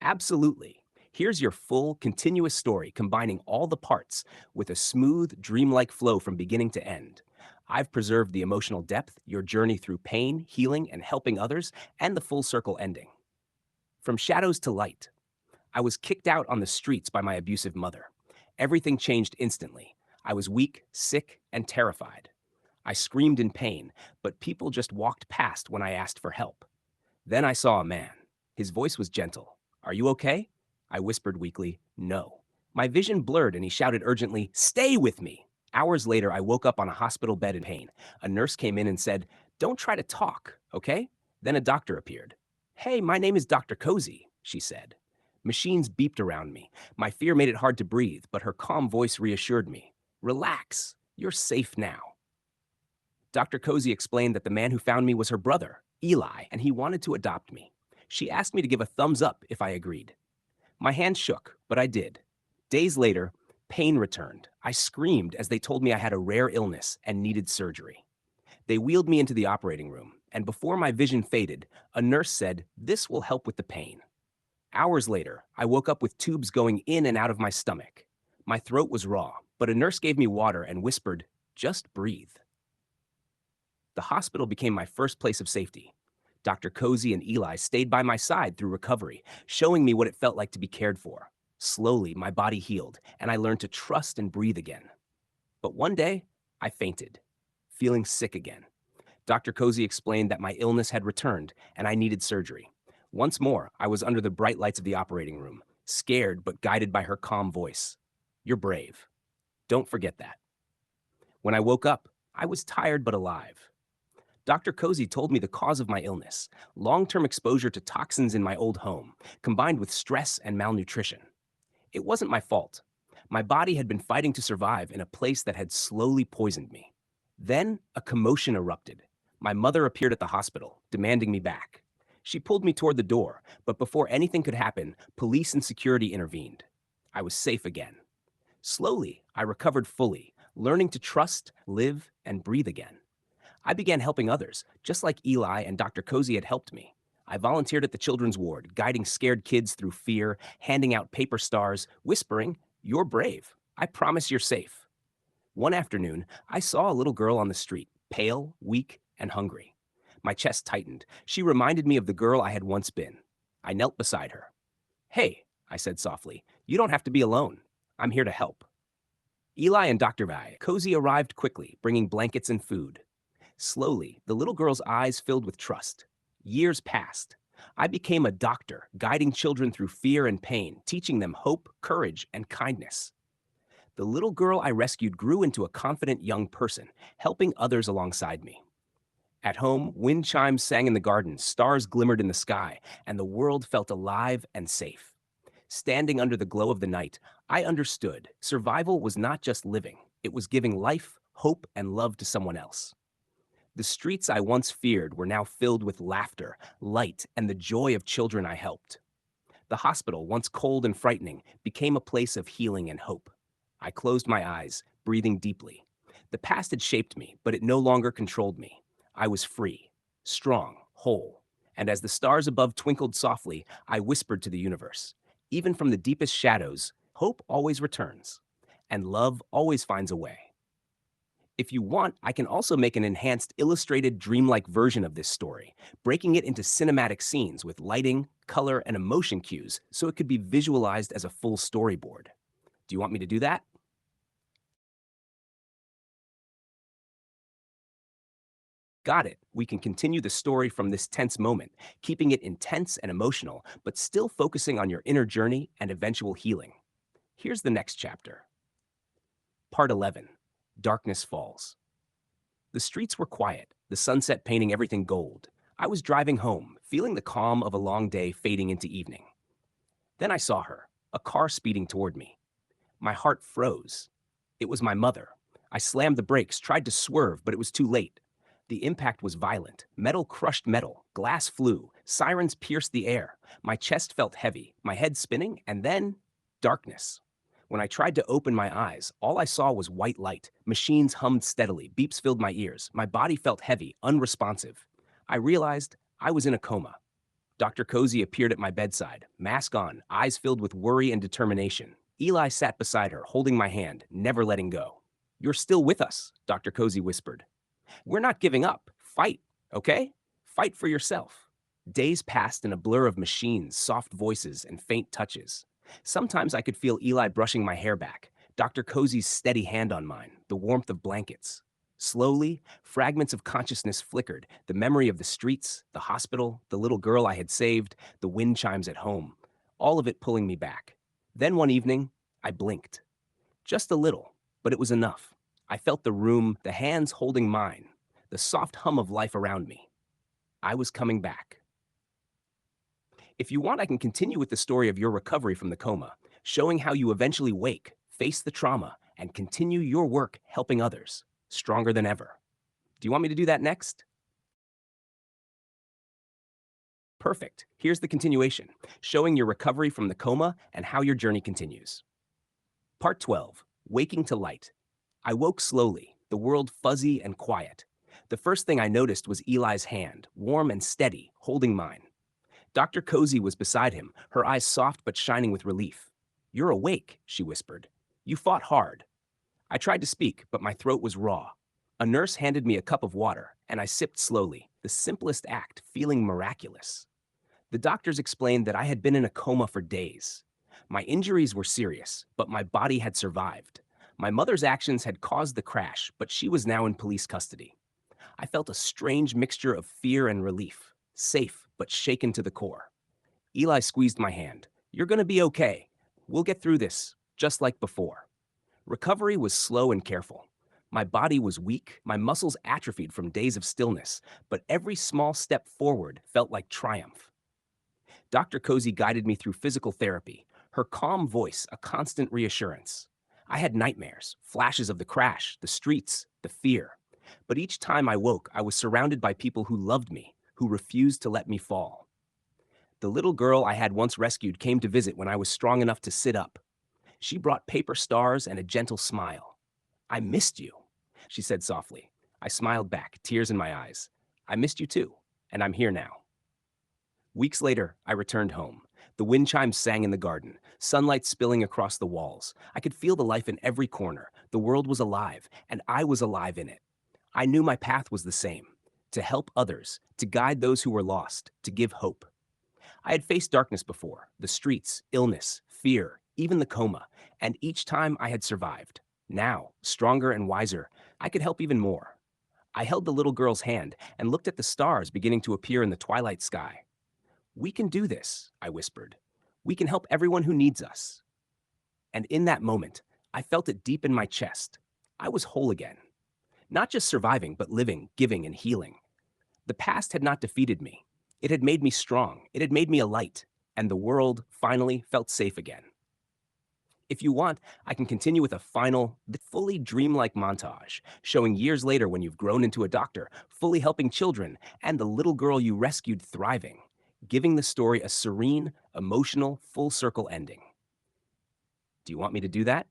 Absolutely. Here's your full, continuous story combining all the parts with a smooth, dreamlike flow from beginning to end. I've preserved the emotional depth, your journey through pain, healing, and helping others, and the full circle ending. From shadows to light, I was kicked out on the streets by my abusive mother. Everything changed instantly. I was weak, sick, and terrified. I screamed in pain, but people just walked past when I asked for help. Then I saw a man. His voice was gentle. Are you okay? I whispered weakly, no. My vision blurred and he shouted urgently, stay with me. Hours later, I woke up on a hospital bed in pain. A nurse came in and said, don't try to talk, okay? Then a doctor appeared. Hey, my name is Dr. Cozy, she said. Machines beeped around me. My fear made it hard to breathe, but her calm voice reassured me. Relax, you're safe now. Dr. Cozy explained that the man who found me was her brother, Eli, and he wanted to adopt me. She asked me to give a thumbs up if I agreed. My hand shook, but I did. Days later, pain returned. I screamed as they told me I had a rare illness and needed surgery. They wheeled me into the operating room, and before my vision faded, a nurse said, this will help with the pain. Hours later, I woke up with tubes going in and out of my stomach. My throat was raw, but a nurse gave me water and whispered, just breathe. The hospital became my first place of safety. Dr. Cozy and Eli stayed by my side through recovery, showing me what it felt like to be cared for. Slowly, my body healed, and I learned to trust and breathe again. But one day, I fainted, feeling sick again. Dr. Cozy explained that my illness had returned and I needed surgery. Once more, I was under the bright lights of the operating room, scared but guided by her calm voice. You're brave. Don't forget that. When I woke up, I was tired but alive. Dr. Cozy told me the cause of my illness, long-term exposure to toxins in my old home, combined with stress and malnutrition. It wasn't my fault. My body had been fighting to survive in a place that had slowly poisoned me. Then a commotion erupted. My mother appeared at the hospital, demanding me back. She pulled me toward the door, but before anything could happen, police and security intervened. I was safe again. Slowly, I recovered fully, learning to trust, live, and breathe again. I began helping others, just like Eli and Dr. Cozy had helped me. I volunteered at the children's ward, guiding scared kids through fear, handing out paper stars, whispering, you're brave. I promise you're safe. One afternoon, I saw a little girl on the street, pale, weak, and hungry. My chest tightened. She reminded me of the girl I had once been. I knelt beside her. Hey, I said softly, you don't have to be alone. I'm here to help. Eli and Dr. Cozy arrived quickly, bringing blankets and food. Slowly, the little girl's eyes filled with trust. Years passed. I became a doctor, guiding children through fear and pain, teaching them hope, courage, and kindness. The little girl I rescued grew into a confident young person, helping others alongside me. At home, wind chimes sang in the garden, stars glimmered in the sky, and the world felt alive and safe. Standing under the glow of the night, I understood survival was not just living, it was giving life, hope, and love to someone else. The streets I once feared were now filled with laughter, light, and the joy of children I helped. The hospital, once cold and frightening, became a place of healing and hope. I closed my eyes, breathing deeply. The past had shaped me, but it no longer controlled me. I was free, strong, whole. And as the stars above twinkled softly, I whispered to the universe, even from the deepest shadows, hope always returns, and love always finds a way. If you want, I can also make an enhanced illustrated dreamlike version of this story, breaking it into cinematic scenes with lighting, color, and emotion cues so it could be visualized as a full storyboard. Do you want me to do that? Got it. We can continue the story from this tense moment, keeping it intense and emotional, but still focusing on your inner journey and eventual healing. Here's the next chapter. Part 11. Darkness Falls. The streets were quiet, the sunset painting everything gold. I was driving home, feeling the calm of a long day fading into evening. Then I saw her, a car speeding toward me. My heart froze. It was my mother. I slammed the brakes, tried to swerve, but it was too late. The impact was violent. Metal crushed metal, glass flew, sirens pierced the air. My chest felt heavy, my head spinning, and then darkness. When I tried to open my eyes, all I saw was white light. Machines hummed steadily, beeps filled my ears. My body felt heavy, unresponsive. I realized I was in a coma. Dr. Cozy appeared at my bedside, mask on, eyes filled with worry and determination. Eli sat beside her, holding my hand, never letting go. You're still with us, Dr. Cozy whispered. We're not giving up. Fight, okay? Fight for yourself. Days passed in a blur of machines, soft voices, and faint touches. Sometimes I could feel Eli brushing my hair back, Dr. Cozy's steady hand on mine, the warmth of blankets. Slowly, fragments of consciousness flickered, the memory of the streets, the hospital, the little girl I had saved, the wind chimes at home, all of it pulling me back. Then one evening, I blinked. Just a little, but it was enough. I felt the room, the hands holding mine, the soft hum of life around me. I was coming back. If you want, I can continue with the story of your recovery from the coma, showing how you eventually wake, face the trauma, and continue your work helping others, stronger than ever. Do you want me to do that next? Perfect. Here's the continuation, showing your recovery from the coma and how your journey continues. Part 12, Waking to Light. I woke slowly, the world fuzzy and quiet. The first thing I noticed was Eli's hand, warm and steady, holding mine. Dr. Cozy was beside him, her eyes soft but shining with relief. You're awake, she whispered. You fought hard. I tried to speak, but my throat was raw. A nurse handed me a cup of water, and I sipped slowly, the simplest act, feeling miraculous. The doctors explained that I had been in a coma for days. My injuries were serious, but my body had survived. My mother's actions had caused the crash, but she was now in police custody. I felt a strange mixture of fear and relief, safe but shaken to the core. Eli squeezed my hand. You're going to be okay. We'll get through this, just like before. Recovery was slow and careful. My body was weak, my muscles atrophied from days of stillness, but every small step forward felt like triumph. Dr. Cozy guided me through physical therapy, her calm voice a constant reassurance. I had nightmares, flashes of the crash, the streets, the fear. But each time I woke, I was surrounded by people who loved me, who refused to let me fall. The little girl I had once rescued came to visit when I was strong enough to sit up. She brought paper stars and a gentle smile. I missed you, she said softly. I smiled back, tears in my eyes. I missed you too, and I'm here now. Weeks later, I returned home. The wind chimes sang in the garden, sunlight spilling across the walls. I could feel the life in every corner. The world was alive, and I was alive in it. I knew my path was the same, to help others, to guide those who were lost, to give hope. I had faced darkness before, the streets, illness, fear, even the coma, and each time I had survived. Now, stronger and wiser, I could help even more. I held the little girl's hand and looked at the stars beginning to appear in the twilight sky. We can do this, I whispered. We can help everyone who needs us. And in that moment, I felt it deep in my chest. I was whole again. Not just surviving, but living, giving, and healing. The past had not defeated me. It had made me strong. It had made me a light. And the world finally felt safe again. If you want, I can continue with a final, fully dreamlike montage, showing years later when you've grown into a doctor, fully helping children, and the little girl you rescued thriving, giving the story a serene, emotional, full circle ending. Do you want me to do that?